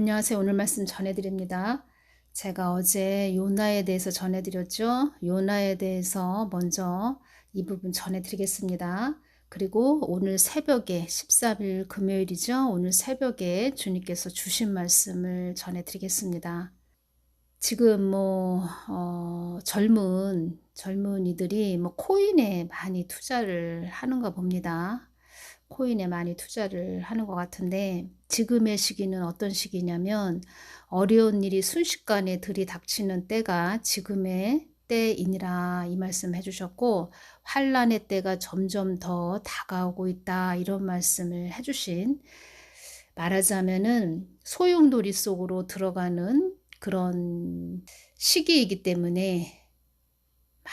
안녕하세요. 오늘 말씀 전해드립니다. 제가 어제 요나에 대해서 전해드렸죠. 요나에 대해서 먼저 이 부분 전해드리겠습니다. 그리고 오늘 새벽에 13일 금요일이죠. 오늘 새벽에 주님께서 주신 말씀을 전해드리겠습니다. 지금 젊은이들이 코인에 많이 투자를 하는가 봅니다. 코인에 많이 투자를 하는 것 같은데, 지금의 시기는 어떤 시기냐면 어려운 일이 순식간에 들이닥치는 때가 지금의 때이니라, 이 말씀 해주셨고, 환란의 때가 점점 더 다가오고 있다, 이런 말씀을 해주신, 말하자면은 소용돌이 속으로 들어가는 그런 시기이기 때문에, 막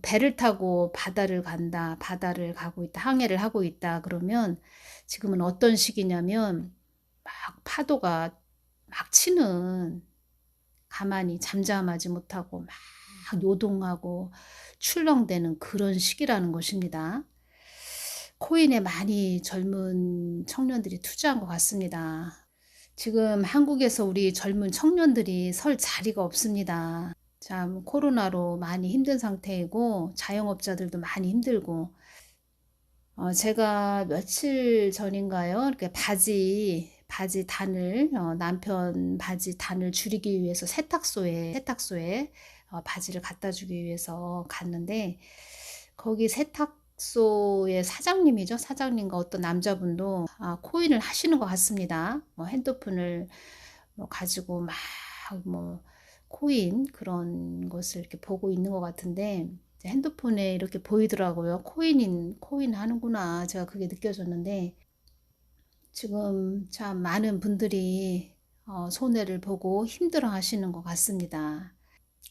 배를 타고 바다를 간다, 바다를 가고 있다, 항해를 하고 있다 그러면, 지금은 어떤 시기냐면 막 파도가 막 치는, 가만히 잠잠하지 못하고 막 요동하고 출렁대는 그런 시기라는 것입니다. 코인에 많이 젊은 청년들이 투자한 것 같습니다. 지금 한국에서 우리 젊은 청년들이 설 자리가 없습니다. 참 코로나로 많이 힘든 상태이고, 자영업자들도 많이 힘들고, 제가 며칠 전인가요? 이렇게 바지 단을, 남편 바지 단을 줄이기 위해서 세탁소에 바지를 갖다 주기 위해서 갔는데, 거기 세탁소의 사장님이죠. 사장님과 어떤 남자분도 코인을 하시는 것 같습니다. 핸드폰을 가지고 막 뭐 코인 그런 것을 이렇게 보고 있는 것 같은데, 핸드폰에 이렇게 보이더라고요. 코인 하는구나. 제가 그게 느껴졌는데, 지금 참 많은 분들이 손해를 보고 힘들어 하시는 것 같습니다.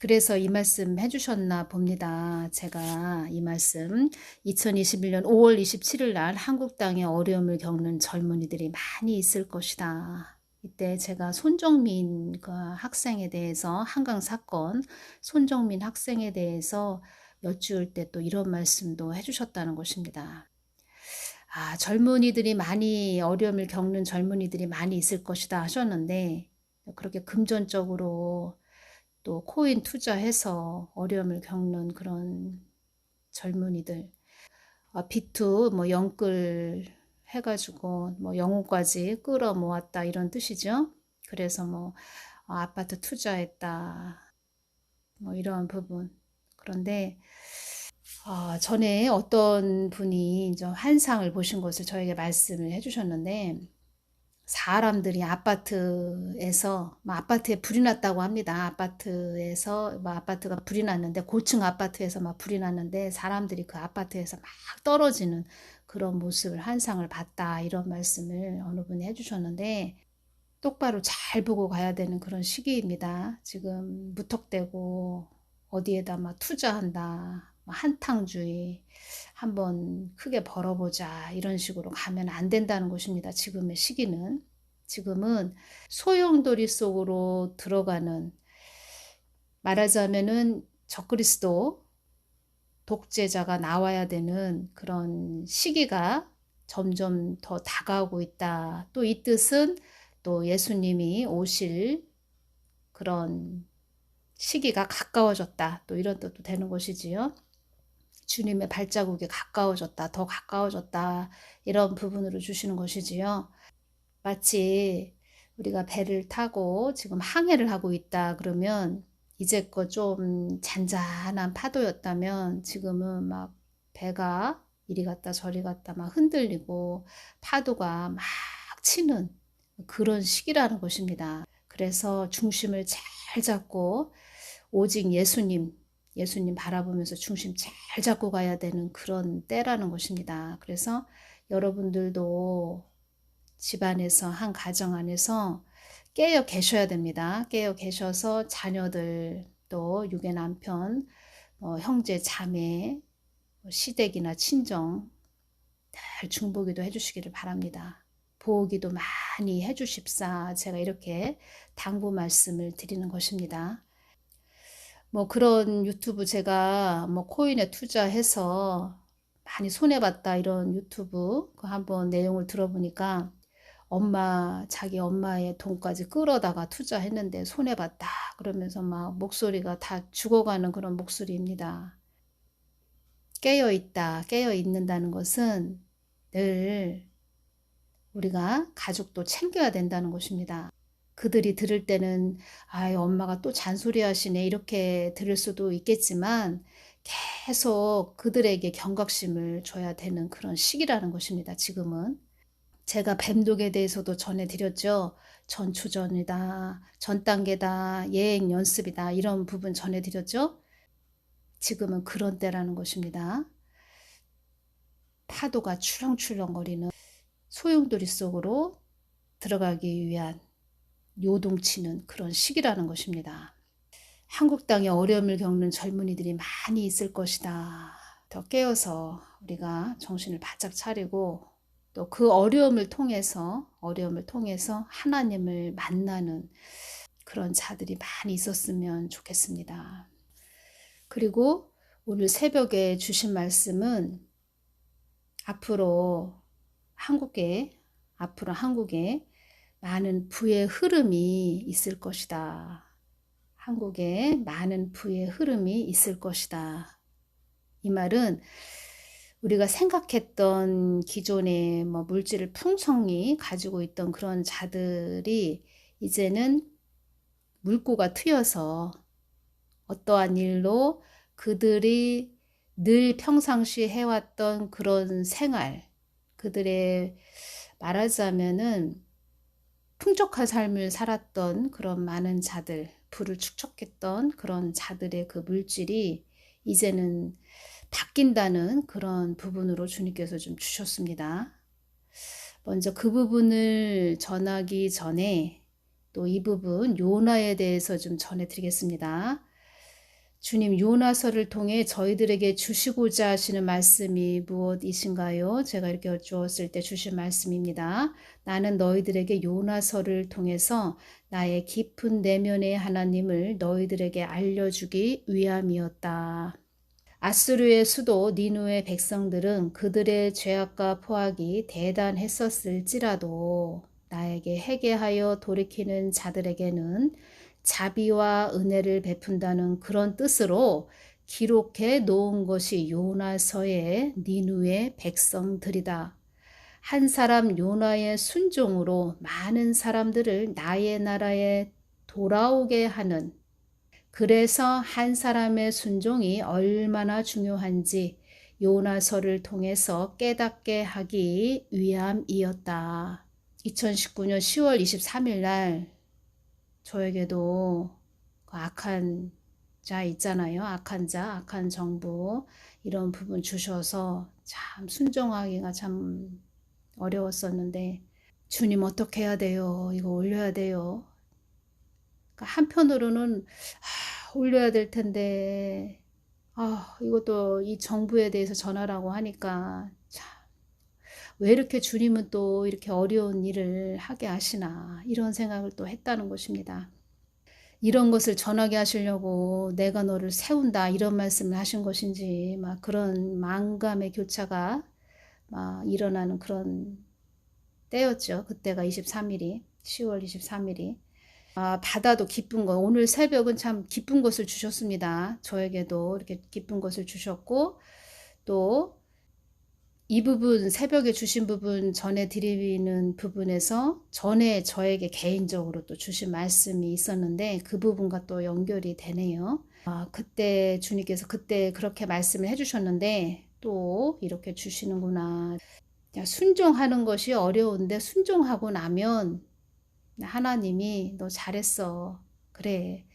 그래서 이 말씀 해주셨나 봅니다. 제가 이 말씀 2021년 5월 27일 날 한국 땅에 어려움을 겪는 젊은이들이 많이 있을 것이다. 이때 제가 손정민 그 학생에 대해서, 한강 사건 손정민 학생에 대해서 여쭈을 때 또 이런 말씀도 해주셨다는 것입니다. 젊은이들이 많이, 어려움을 겪는 젊은이들이 많이 있을 것이다 하셨는데, 그렇게 금전적으로 또 코인 투자해서 어려움을 겪는 그런 젊은이들, 비투 영끌 해가지고 영혼까지 끌어 모았다, 이런 뜻이죠. 그래서 아파트 투자했다, 이런 부분. 그런데 전에 어떤 분이 이제 환상을 보신 것을 저에게 말씀을 해주셨는데, 사람들이 아파트에서, 아파트에 불이 났다고 합니다. 아파트에서 아파트가 불이 났는데, 고층 아파트에서 막 불이 났는데 사람들이 그 아파트에서 막 떨어지는 그런 모습을, 환상을 봤다, 이런 말씀을 어느 분이 해주셨는데, 똑바로 잘 보고 가야 되는 그런 시기입니다. 지금 무턱대고 어디에다 막 투자한다, 한탕주의, 한번 크게 벌어보자, 이런 식으로 가면 안 된다는 것입니다. 지금의 시기는. 지금은 소용돌이 속으로 들어가는, 말하자면은 적그리스도 독재자가 나와야 되는 그런 시기가 점점 더 다가오고 있다. 또 이 뜻은 또 예수님이 오실 그런 시기가 가까워졌다, 또 이런 뜻도 되는 것이지요. 주님의 발자국이 가까워졌다, 더 가까워졌다, 이런 부분으로 주시는 것이지요. 마치 우리가 배를 타고 지금 항해를 하고 있다 그러면, 이제껏 좀 잔잔한 파도였다면 지금은 막 배가 이리 갔다 저리 갔다 막 흔들리고 파도가 막 치는 그런 시기라는 것입니다. 그래서 중심을 잘 잡고 오직 예수님 바라보면서 중심 잘 잡고 가야 되는 그런 때라는 것입니다. 그래서 여러분들도 집안에서, 한 가정 안에서 깨어 계셔야 됩니다. 깨어 계셔서 자녀들, 또 유괴 남편, 형제 자매, 시댁이나 친정 잘 중보기도 해주시기를 바랍니다. 보기도 많이 해주십사, 제가 이렇게 당부 말씀을 드리는 것입니다. 그런 유튜브, 제가 코인에 투자해서 많이 손해봤다, 이런 유튜브 그 한번 내용을 들어보니까 자기 엄마의 돈까지 끌어다가 투자했는데 손해봤다. 그러면서 막 목소리가 다 죽어가는 그런 목소리입니다. 깨어있다, 깨어있는다는 것은 늘 우리가 가족도 챙겨야 된다는 것입니다. 그들이 들을 때는 아이 엄마가 또 잔소리 하시네 이렇게 들을 수도 있겠지만 계속 그들에게 경각심을 줘야 되는 그런 시기라는 것입니다. 지금은. 제가 뱀독에 대해서도 전해드렸죠. 전초전이다, 전 단계다, 예행 연습이다 이런 부분 전해드렸죠. 지금은 그런 때라는 것입니다. 파도가 출렁출렁거리는 소용돌이 속으로 들어가기 위한 요동치는 그런 시기라는 것입니다. 한국 땅에 어려움을 겪는 젊은이들이 많이 있을 것이다. 더 깨어서 우리가 정신을 바짝 차리고 또 그 어려움을 통해서 하나님을 만나는 그런 자들이 많이 있었으면 좋겠습니다. 그리고 오늘 새벽에 주신 말씀은 앞으로 한국에 많은 부의 흐름이 있을 것이다. 한국에 많은 부의 흐름이 있을 것이다. 이 말은 우리가 생각했던 기존의 물질을 풍성히 가지고 있던 그런 자들이 이제는 물꼬가 트여서 어떠한 일로 그들이 늘 평상시 해왔던 그런 생활, 그들의 말하자면은 풍족한 삶을 살았던 그런 많은 자들, 부를 축적했던 그런 자들의 그 물질이 이제는 바뀐다는 그런 부분으로 주님께서 좀 주셨습니다. 먼저 그 부분을 전하기 전에 또 이 부분 요나에 대해서 좀 전해드리겠습니다. 주님 요나서를 통해 저희들에게 주시고자 하시는 말씀이 무엇이신가요? 제가 이렇게 여쭈었을 때 주신 말씀입니다. 나는 너희들에게 요나서를 통해서 나의 깊은 내면의 하나님을 너희들에게 알려주기 위함이었다. 아수르의 수도 니누의 백성들은 그들의 죄악과 포악이 대단했었을지라도 나에게 회개하여 돌이키는 자들에게는 자비와 은혜를 베푼다는 그런 뜻으로 기록해 놓은 것이 요나서의 니누의 백성들이다. 한 사람 요나의 순종으로 많은 사람들을 나의 나라에 돌아오게 하는, 그래서 한 사람의 순종이 얼마나 중요한지 요나서를 통해서 깨닫게 하기 위함이었다. 2019년 10월 23일 날 저에게도 그 악한 자 있잖아요. 악한 자, 악한 정부 이런 부분 주셔서 참 순종하기가 참 어려웠었는데 주님 어떻게 해야 돼요? 이거 올려야 돼요. 그러니까 한편으로는 올려야 될 텐데 이것도 이 정부에 대해서 전하라고 하니까 참, 왜 이렇게 주님은 또 이렇게 어려운 일을 하게 하시나 이런 생각을 또 했다는 것입니다. 이런 것을 전하게 하시려고 내가 너를 세운다 이런 말씀을 하신 것인지 막 그런 만감의 교차가 막 일어나는 그런 때였죠. 그때가 23일이 10월 23일이 받아도 기쁜 것, 오늘 새벽은 참 기쁜 것을 주셨습니다. 저에게도 이렇게 기쁜 것을 주셨고 또 이 부분 새벽에 주신 부분 전해드리는 부분에서 전에 저에게 개인적으로 또 주신 말씀이 있었는데 그 부분과 또 연결이 되네요. 그때 주님께서 그때 그렇게 말씀을 해주셨는데 또 이렇게 주시는구나. 순종하는 것이 어려운데 순종하고 나면 하나님이 너 잘했어. 그래.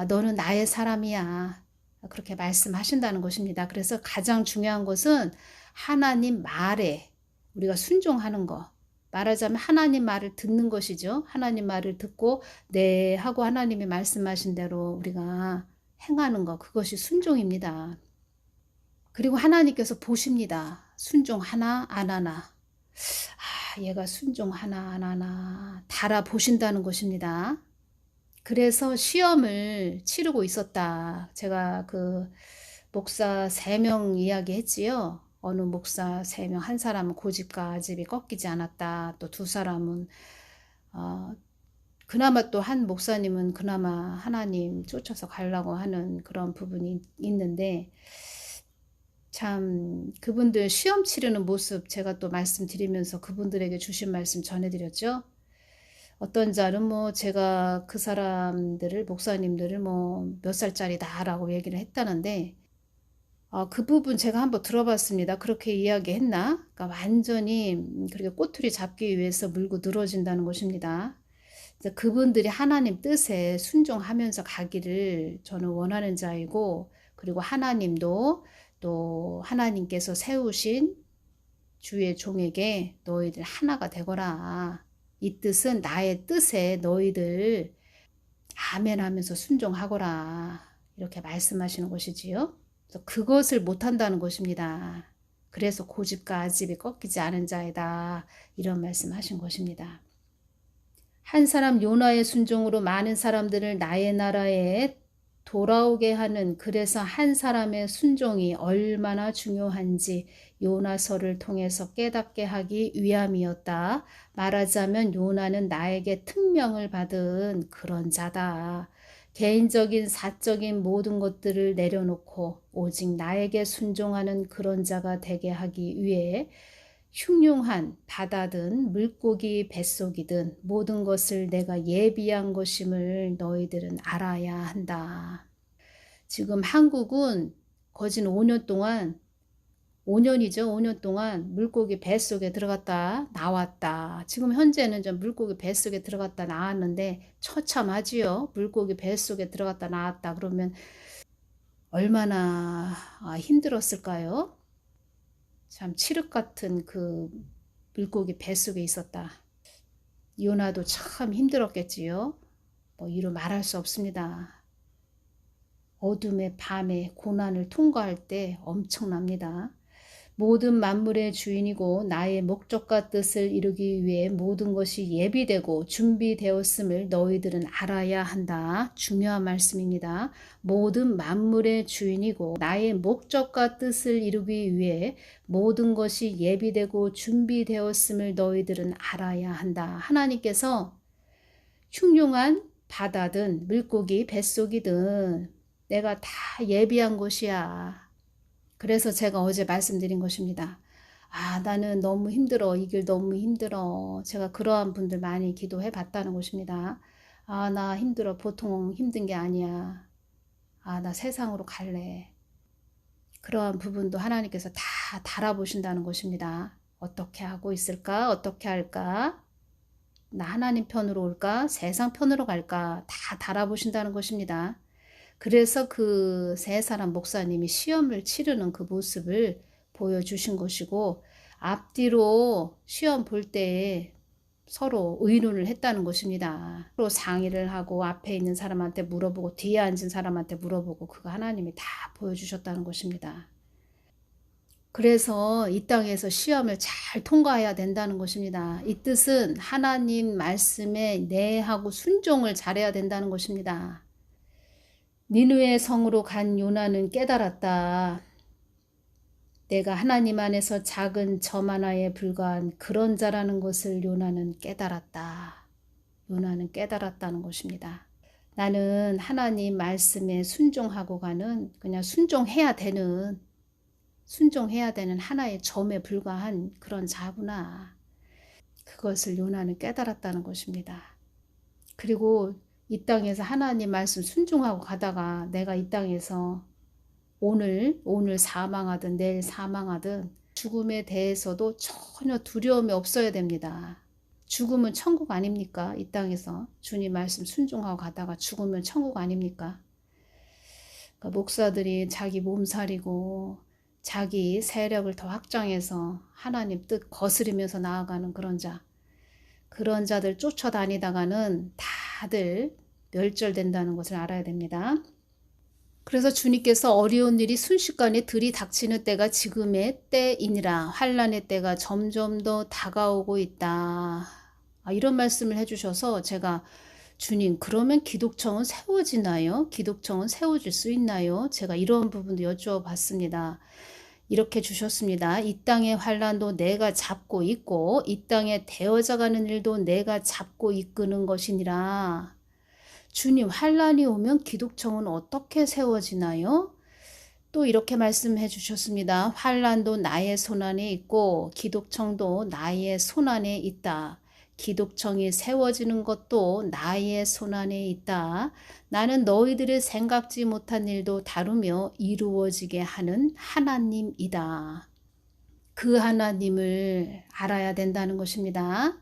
너는 나의 사람이야. 그렇게 말씀하신다는 것입니다. 그래서 가장 중요한 것은 하나님 말에 우리가 순종하는 거. 말하자면 하나님 말을 듣는 것이죠. 하나님 말을 듣고 네 하고 하나님이 말씀하신 대로 우리가 행하는 거. 그것이 순종입니다. 그리고 하나님께서 보십니다. 순종하나 안 하나. 얘가 순종하나 안 하나 달아보신다는 것입니다. 그래서 시험을 치르고 있었다. 제가 그 목사 3명 이야기 했지요. 어느 목사 3명, 한 사람은 고집과 아집이 꺾이지 않았다. 또 두 사람은 그나마 또 한 목사님은 그나마 하나님 쫓아서 가려고 하는 그런 부분이 있는데, 참 그분들 시험 치르는 모습 제가 또 말씀드리면서 그분들에게 주신 말씀 전해드렸죠. 어떤 자는 뭐 제가 그 사람들을, 목사님들을 뭐 몇 살짜리다라고 얘기를 했다는데, 그 부분 제가 한번 들어봤습니다. 그렇게 이야기했나? 그러니까 완전히 그렇게 꼬투리 잡기 위해서 물고 늘어진다는 것입니다. 그분들이 하나님 뜻에 순종하면서 가기를 저는 원하는 자이고, 그리고 하나님도 또 하나님께서 세우신 주의 종에게 너희들 하나가 되거라. 이 뜻은 나의 뜻에 너희들 아멘 하면서 순종하거라. 이렇게 말씀하시는 것이지요. 그것을 못한다는 것입니다. 그래서 고집과 아집이 꺾이지 않은 자이다. 이런 말씀하신 것입니다. 한 사람 요나의 순종으로 많은 사람들을 나의 나라에 돌아오게 하는, 그래서 한 사람의 순종이 얼마나 중요한지 요나서를 통해서 깨닫게 하기 위함이었다. 말하자면 요나는 나에게 특명을 받은 그런 자다. 개인적인 사적인 모든 것들을 내려놓고 오직 나에게 순종하는 그런 자가 되게 하기 위해 흉흉한 바다든 물고기 뱃속이든 모든 것을 내가 예비한 것임을 너희들은 알아야 한다. 지금 한국은 거진 5년 동안, 5년이죠. 5년 동안 물고기 뱃속에 들어갔다 나왔다. 지금 현재는 좀 물고기 뱃속에 들어갔다 나왔는데 처참하지요. 물고기 뱃속에 들어갔다 나왔다 그러면 얼마나 힘들었을까요? 참 칠흑 같은 그 물고기 뱃속에 있었다. 요나도 참 힘들었겠지요. 뭐 이루 말할 수 없습니다. 어둠의 밤에 고난을 통과할 때 엄청납니다. 모든 만물의 주인이고 나의 목적과 뜻을 이루기 위해 모든 것이 예비되고 준비되었음을 너희들은 알아야 한다. 중요한 말씀입니다. 모든 만물의 주인이고 나의 목적과 뜻을 이루기 위해 모든 것이 예비되고 준비되었음을 너희들은 알아야 한다. 하나님께서 흉흉한 바다든 물고기 뱃속이든 내가 다 예비한 것이야. 그래서 제가 어제 말씀드린 것입니다. 나는 너무 힘들어. 이 길 너무 힘들어. 제가 그러한 분들 많이 기도해 봤다는 것입니다. 나 힘들어. 보통 힘든 게 아니야. 나 세상으로 갈래. 그러한 부분도 하나님께서 다 달아보신다는 것입니다. 어떻게 하고 있을까? 어떻게 할까? 나 하나님 편으로 올까? 세상 편으로 갈까? 다 달아보신다는 것입니다. 그래서 그 세 사람 목사님이 시험을 치르는 그 모습을 보여주신 것이고, 앞뒤로 시험 볼 때 서로 의논을 했다는 것입니다. 서로 상의를 하고 앞에 있는 사람한테 물어보고 뒤에 앉은 사람한테 물어보고 그거 하나님이 다 보여주셨다는 것입니다. 그래서 이 땅에서 시험을 잘 통과해야 된다는 것입니다. 이 뜻은 하나님 말씀에 내하고 순종을 잘해야 된다는 것입니다. 니느웨 성으로 간 요나는 깨달았다. 내가 하나님 안에서 작은 점 하나에 불과한 그런 자라는 것을 요나는 깨달았다. 요나는 깨달았다는 것입니다. 나는 하나님 말씀에 순종하고 가는, 그냥 순종해야 되는 하나의 점에 불과한 그런 자구나. 그것을 요나는 깨달았다는 것입니다. 그리고 이 땅에서 하나님 말씀 순종하고 가다가 내가 이 땅에서 오늘 사망하든 내일 사망하든 죽음에 대해서도 전혀 두려움이 없어야 됩니다. 죽음은 천국 아닙니까? 이 땅에서 주님 말씀 순종하고 가다가 죽으면 천국 아닙니까? 그러니까 목사들이 자기 몸살이고 자기 세력을 더 확장해서 하나님 뜻 거스르면서 나아가는 그런 자들 쫓아다니다가는 다들 멸절된다는 것을 알아야 됩니다. 그래서 주님께서 어려운 일이 순식간에 들이닥치는 때가 지금의 때이니라. 환난의 때가 점점 더 다가오고 있다. 이런 말씀을 해주셔서 제가 주님, 그러면 기독청은 세워지나요? 기독청은 세워질 수 있나요? 제가 이런 부분도 여쭈어봤습니다. 이렇게 주셨습니다. 이 땅의 환난도 내가 잡고 있고 이 땅에 되어져가는 일도 내가 잡고 이끄는 것이니라. 주님, 환난이 오면 기독청은 어떻게 세워지나요? 또 이렇게 말씀해 주셨습니다. 환난도 나의 손안에 있고 기독청도 나의 손안에 있다. 기독청이 세워지는 것도 나의 손안에 있다. 나는 너희들의 생각지 못한 일도 다루며 이루어지게 하는 하나님이다. 그 하나님을 알아야 된다는 것입니다.